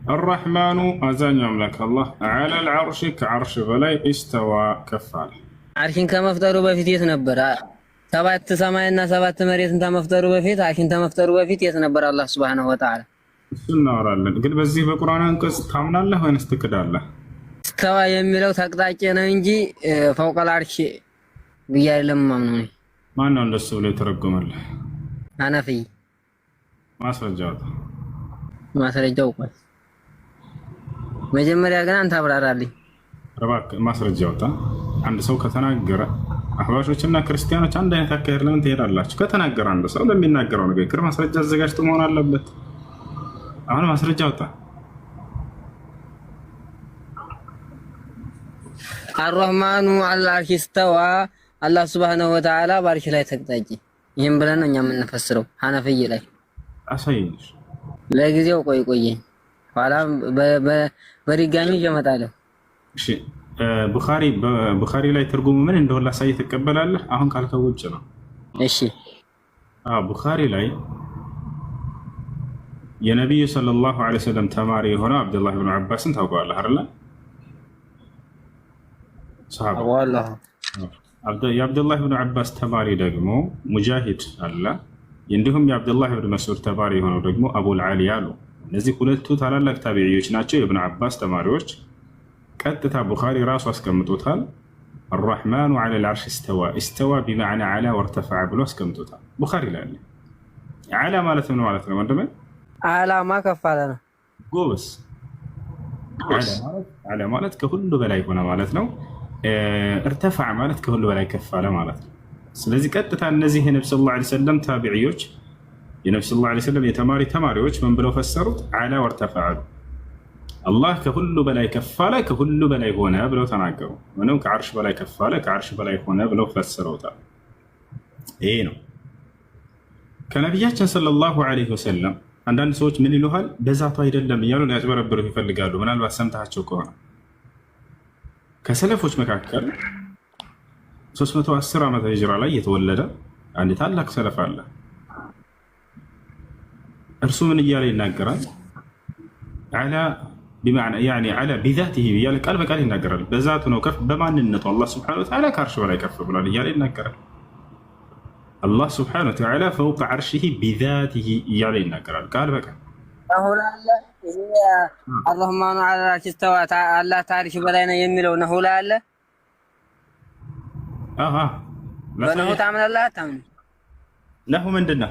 الرحمن أزان يملك الله على العرش كعرش بلاي استوى كفال عرشين كما افتروا بفيت يتنبر سبات سماينا سبات مريت انت مفتروا بفيت عرشين انت مفتروا بفيت يتنبر الله سبحانه وتعالى سنة ورالله قل بزيه بقرآن انكس تامنا الله وين استكد الله استوى يميلو تقطعنا انجي فوق العرش بيار لما منوني ما انه اللي ترقم الله أنا في ما سرجاوت ما سرجاوت መጀመሪያ ግን አንተ አብራራልኝ ረባክ ማስረጃውታ አንድ ሰው ከተናገረ አህባሾችና ክርስቲያኖች አንድ አይነት አካሄድ ለምን ትሄዳላችሁ? ከተናገረ አንድ ሰው ለሚናገረው ነገር ማስረጃ አዘጋጅቶ መሆን አለበት። አሁን ማስረጃውታ አርረህማኑ ዐለል ዐርሽ እስተዋ አላህ ሱብሓነሁ ወተዓላ በአርሽ ላይ ተቀጣጭ። ይሄን ብለን ነው እኛ የምንፈስረው ሐነፍይ ላይ አሳይሽ። ለጊዜው ቆይ ኋላ በድጋሚ እመጣለሁ። እሺ ቡኻሪ ላይ ትርጉሙ ምን እንደሆነ ላሳይ ተቀበላለህ? አሁን ካልከው ውጭ ነው። እሺ ቡኻሪ ላይ የነብዩ ሰለላሁ ዐለይሂ ወሰለም ተማሪ የሆነው አብዱላህ ኢብኑ አባስን ታውቀዋለህ አይደል? ሰሃባ የአብዱላህ ኢብኑ አባስ ተማሪ ደግሞ ሙጃሂድ አለ። እንዲሁም የአብዱላህ ኢብኑ መስዑድ ተማሪ የሆነው ደግሞ አቡል ዓሊያ አሉ። እነዚህ ሁለቱ ታላላቅ ታቢዒዎች ናቸው፣ የኢብኑ አባስ ተማሪዎች። ቀጥታ ቡኻሪ ራሱ አስቀምጦታል። አርረሕማኑ ዐለል ዐርሽ እስተዋ፣ እስተዋ ቢመዕና ዐላ ወርተፈዐ ብሎ አስቀምጦታል ቡኻሪ ላይ አለ። ዐላ ማለት ምን ማለት ነው ወንድሜ? ዐላማ ከፍ አለ ነው። ጎበስ። ዐላ ማለት ከሁሉ በላይ ሆነ ማለት ነው። እርተፈዐ ማለት ከሁሉ በላይ ከፍ አለ ማለት ነው። ስለዚህ ቀጥታ እነዚህ የነብዩ ሰለላሁ ዐለይሂ ወሰለም ታቢዒዎች የነብዩ ሰለላሁ ዐለይሂ ወሰለም ተማሪዎች ምን ብለው ፈሰሩት? ዐላ ወርተፈዐ፣ አላህ ከሁሉ በላይ ከፍ አለ፣ ከሁሉ በላይ ሆነ ብለው ተናገሩ። ምንም ከዓርሽ በላይ ከፍ አለ፣ ከዓርሽ በላይ ሆነ ብለው ፈሰሩታል። ይሄ ነው ከነቢያችን ሰለላሁ ዐለይሂ ወሰለም። አንዳንድ ሰዎች ምን ይሉሃል? በዛቱ አይደለም እያሉ ሊያጭበረብሩ ይፈልጋሉ። ምናልባት ሰምታቸው ከሆነ ከሰለፎች መካከል 310 ዓመተ ሂጅራ ላይ የተወለደ አንድ ታላቅ ሰለፍ አለ። እርሱ ምን እያለ ይናገራል? ዐላ ቢመዕና ያኒ ዐላ ቢዛቲሂ እያለ ቃል በቃል ይናገራል። በዛቱ ነው ከፍ በማንነቱ አላህ ሱብሓነሁ ወተዓላ ከዓርሽ በላይ ከፍ ብሏል እያለ ይናገራል። አላህ ሱብሓነሁ ወተዓላ ፈውቀ ዐርሺሂ ቢዛቲሂ እያለ ይናገራል ቃል በቃል። አርረህማኑ ዐለል ዐርሽ እስተዋ አላህ ከዓርሽ በላይ ነው የሚለው ነሁ ላይ አለ። በነሁ ታምናለህ አታምንም? ነሁ ምንድን ነው?